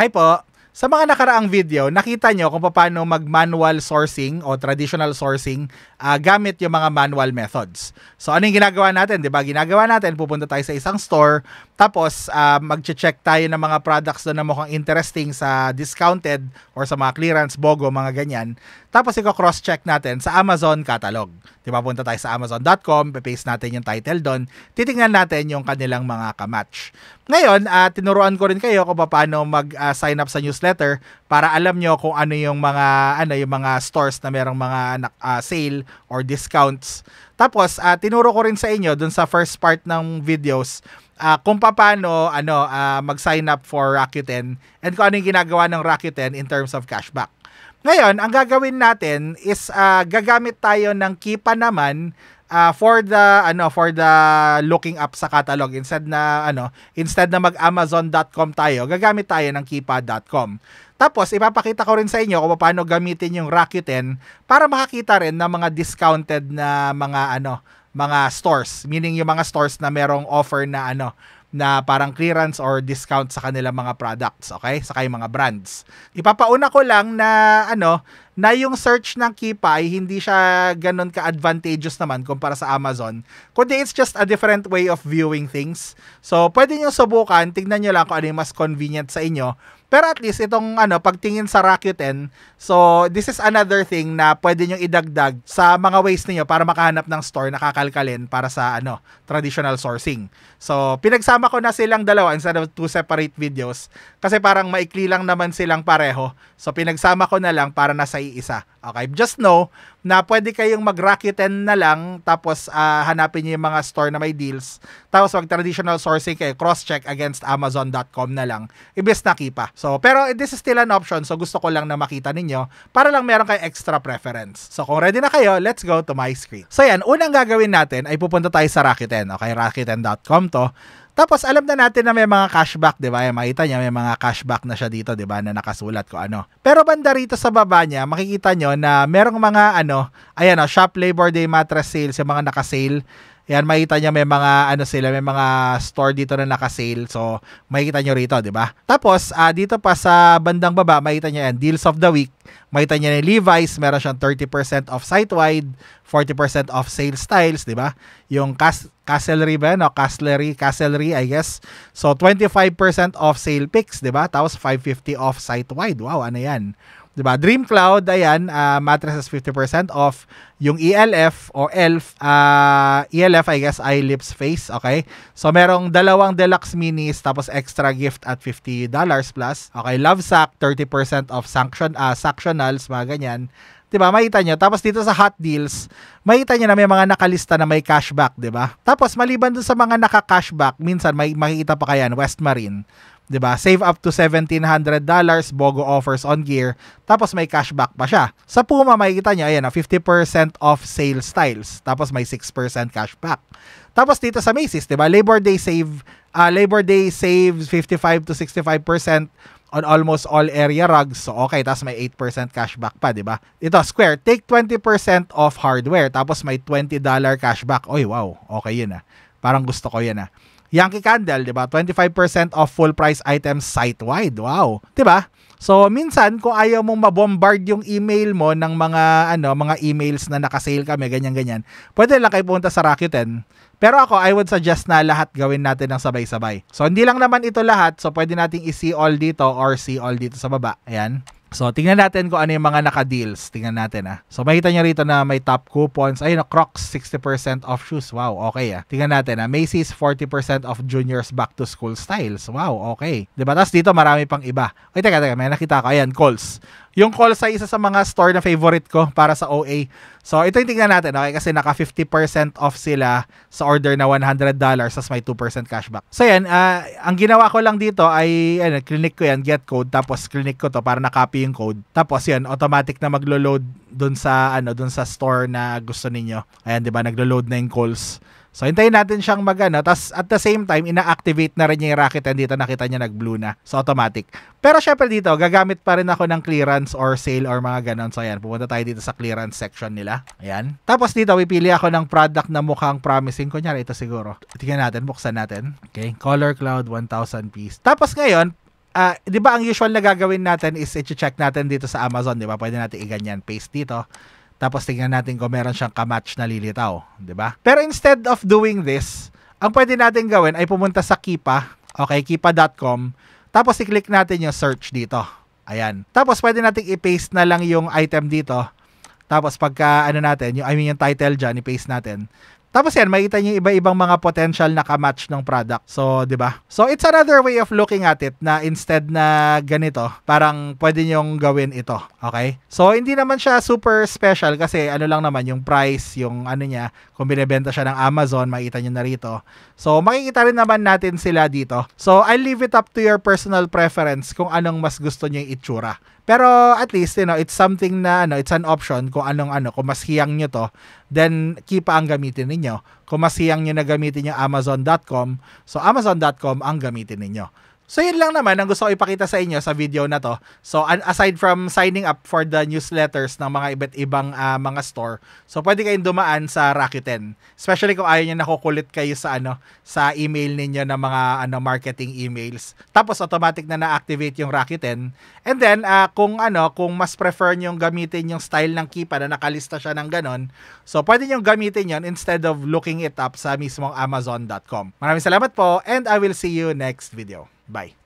Hi po! Sa mga nakaraang video, nakita nyo kung paano mag-manual sourcing o traditional sourcing gamit yung mga manual methods. So ano yung ginagawa natin? Diba? Ginagawa natin, pupunta tayo sa isang store, tapos mag-check tayo ng mga products doon na mukhang interesting sa discounted or sa mga clearance, BOGO, mga ganyan. Tapos i-cross-check natin sa Amazon catalog. Diba? Punta tayo sa amazon.com, paste natin yung title doon, titingnan natin yung kanilang mga kamatch. Ngayon, tinuruan ko rin kayo kung paano mag-sign up sa newsletter para alam nyo kung ano yung mga stores na merong mga sale or discounts. Tapos tinuro ko rin sa inyo dun sa first part ng videos kung paano mag-sign up for Rakuten and kung ano yung ginagawa ng Rakuten in terms of cashback. Ngayon, ang gagawin natin is gagamit tayo ng Keepa naman for the looking up sa catalog. Instead na mag-amazon.com tayo, gagamit tayo ng keepa.com. Tapos ipapakita ko rin sa inyo kung paano gamitin yung Rakuten para makakita rin ng mga discounted na mga stores, meaning yung mga stores na merong offer na na parang clearance or discount sa kanilang mga products, okay? Saka yung mga brands. Ipapauna ko lang na na yung search ng Keepa ay hindi siya ganun ka-advantageous naman kumpara sa Amazon. Kundi it's just a different way of viewing things. So, pwede nyo subukan, tignan nyo lang kung ano yung mas convenient sa inyo. Pero at least itong pagtingin sa Rakuten, so this is another thing na pwede nyo idagdag sa mga ways niyo para makahanap ng store na kakalkalin para sa traditional sourcing. So, pinagsama ko na silang dalawa instead of two separate videos kasi parang maikli lang naman silang pareho. So, pinagsama ko na lang para nasa iisa. Okay, just know na pwede kayong mag-Rakuten na lang tapos hanapin niyo yung mga store na may deals. Tapos mag-traditional sourcing kayo, cross-check against amazon.com na lang. Ibis na Keepa. So, pero this is still an option. So, gusto ko lang na makita ninyo para lang meron kayo extra preference. So, kung ready na kayo, let's go to my screen. So, yan. Unang gagawin natin ay pupunta tayo sa Rakuten. Okay, rakuten.com to. Tapos, alam na natin na may mga cashback, di ba? Makita niya, may mga cashback na siya dito, di ba? Na nakasulat ko Pero banda rito sa baba niya, makikita nyo na merong mga Shop Labor Day Mattress Sales, yung mga nakasale. Yan, makita nyo may mga may mga store dito na naka-sale. So, makikita nyo rito, di ba? Tapos, dito pa sa bandang baba, makikita nyo yan, Deals of the Week. Makita nyo ni Levi's, meron siyang 30% off site-wide, 40% off sales styles, di ba? Yung Castlery ba, Castlery, I guess. So, 25% off sale picks, di ba? Tapos, 550 off site-wide. Wow, ano yan? Diba? Dream Cloud, ayan, mattresses 50% off. Yung ELF o ELF, ELF, I guess, Eye, Lips, Face, okay? So, merong dalawang deluxe minis, tapos extra gift at $50 plus. Okay, Lovesac, 30% off Sactionals, mga ganyan. Diba, makita nyo. Tapos dito sa Hot Deals, makita nyo na may mga nakalista na may cashback, diba? Tapos, maliban dun sa mga naka-cashback, minsan may makikita pa kayan, West Marine. Diba? Save up to $1,700, BOGO offers on gear, tapos may cashback pa siya. Sa Puma, makikita nyo, ayan, 50% off sale styles, tapos may 6% cashback. Tapos dito sa Macy's, diba? Labor Day saves 55 to 65% on almost all area rugs. So, okay, tapos may 8% cashback pa, diba? Ito, Square, take 20% off hardware, tapos may $20 cashback. Oy, wow, okay yun Parang gusto ko yan Yankee Candle, diba? 25% off full price items site-wide. Wow. Diba? So, minsan, kung ayaw mong mabombard yung email mo ng mga emails na nakasale kami, ganyan-ganyan, pwede lang kayo punta sa Rakuten. Pero ako, I would suggest na lahat gawin natin ng sabay-sabay. So, hindi lang naman ito lahat. So, pwede nating i-see all dito or see all dito sa baba. Ayan. So, tingnan natin kung ano yung mga naka-deals. Tingnan natin So, makita nyo rito na may top coupons. Ayun, Crocs, 60% off shoes. Wow, okay Tingnan natin Macy's, 40% off juniors back to school styles. Wow, okay. Diba? Tapos dito, marami pang iba. Ay, teka, may nakita ko. Ayan, Kohl's. Yung Kohl's ay isa sa mga store na favorite ko para sa OA. So, ito yung tingnan natin, okay? Kasi naka 50% off sila sa order na $100, tapos may 2% cashback. So, yan, ang ginawa ko lang dito ay, clinic ko yan, get code, tapos clinic ko to para na-copy yung code. Tapos, yan, automatic na maglo-load dun sa store na gusto ninyo. Ayan, di ba? Naglo-load na yung Kohl's. So, hintayin natin siyang tas at the same time, ina-activate na rin niya yung Rakuten dito. Nakita niya nag-blue na. So, automatic. Pero syempre dito, gagamit pa rin ako ng clearance or sale or mga ganon. So, ayan, pupunta tayo dito sa clearance section nila. Ayan. Tapos dito, pipili ako ng product na mukhang promising. Kunyari, ito siguro. Tingnan natin, buksan natin. Okay. Color Cloud, 1,000 piece. Tapos ngayon, 'Di ba ang usual na gagawin natin is i-check natin dito sa Amazon, 'di ba? Pwede natin i-ganyan, paste dito. Tapos tingnan natin kung meron siyang kamatch na lilitaw, 'di ba? Pero instead of doing this, ang pwede natin gawin ay pumunta sa Keepa, okay, keepa.com. Tapos i-click natin yung search dito. Ayan. Tapos pwede nating i-paste na lang yung item dito. Tapos pagka ano natin, yung title diyan, i-paste natin. Tapos yan, makita niyo iba-ibang mga potential na ka-match ng product. So, 'di ba? So, it's another way of looking at it na instead na ganito, parang pwede niyong gawin ito. Okay? So, hindi naman siya super special kasi ano lang naman yung price, yung ano niya, kung binebenta siya ng Amazon, makita niyo na rito. So, makikita rin naman natin sila dito. So, I'll leave it up to your personal preference kung anong mas gusto niyo yung itsura. Pero at least, it's something na it's an option kung kung mas hiyang nyo to, then Keepa ang gamitin ninyo. Kung mas hiyang nyo na gamitin yung Amazon.com, so Amazon.com ang gamitin ninyo. So yun lang naman ang gusto ko ipakita sa inyo sa video na to. So aside from signing up for the newsletters ng mga iba't ibang mga store, so pwede kayong dumaan sa Rakuten. Especially kung ayaw nyo nakukulit kayo sa sa email ninyo ng mga marketing emails. Tapos automatic na na-activate yung Rakuten. And then kung mas prefer nyo gamitin yung style ng Keepa na nakalista siya ng ganon, so pwede nyo gamitin yon instead of looking it up sa mismong Amazon.com. Maraming salamat po and I will see you next video. Bye.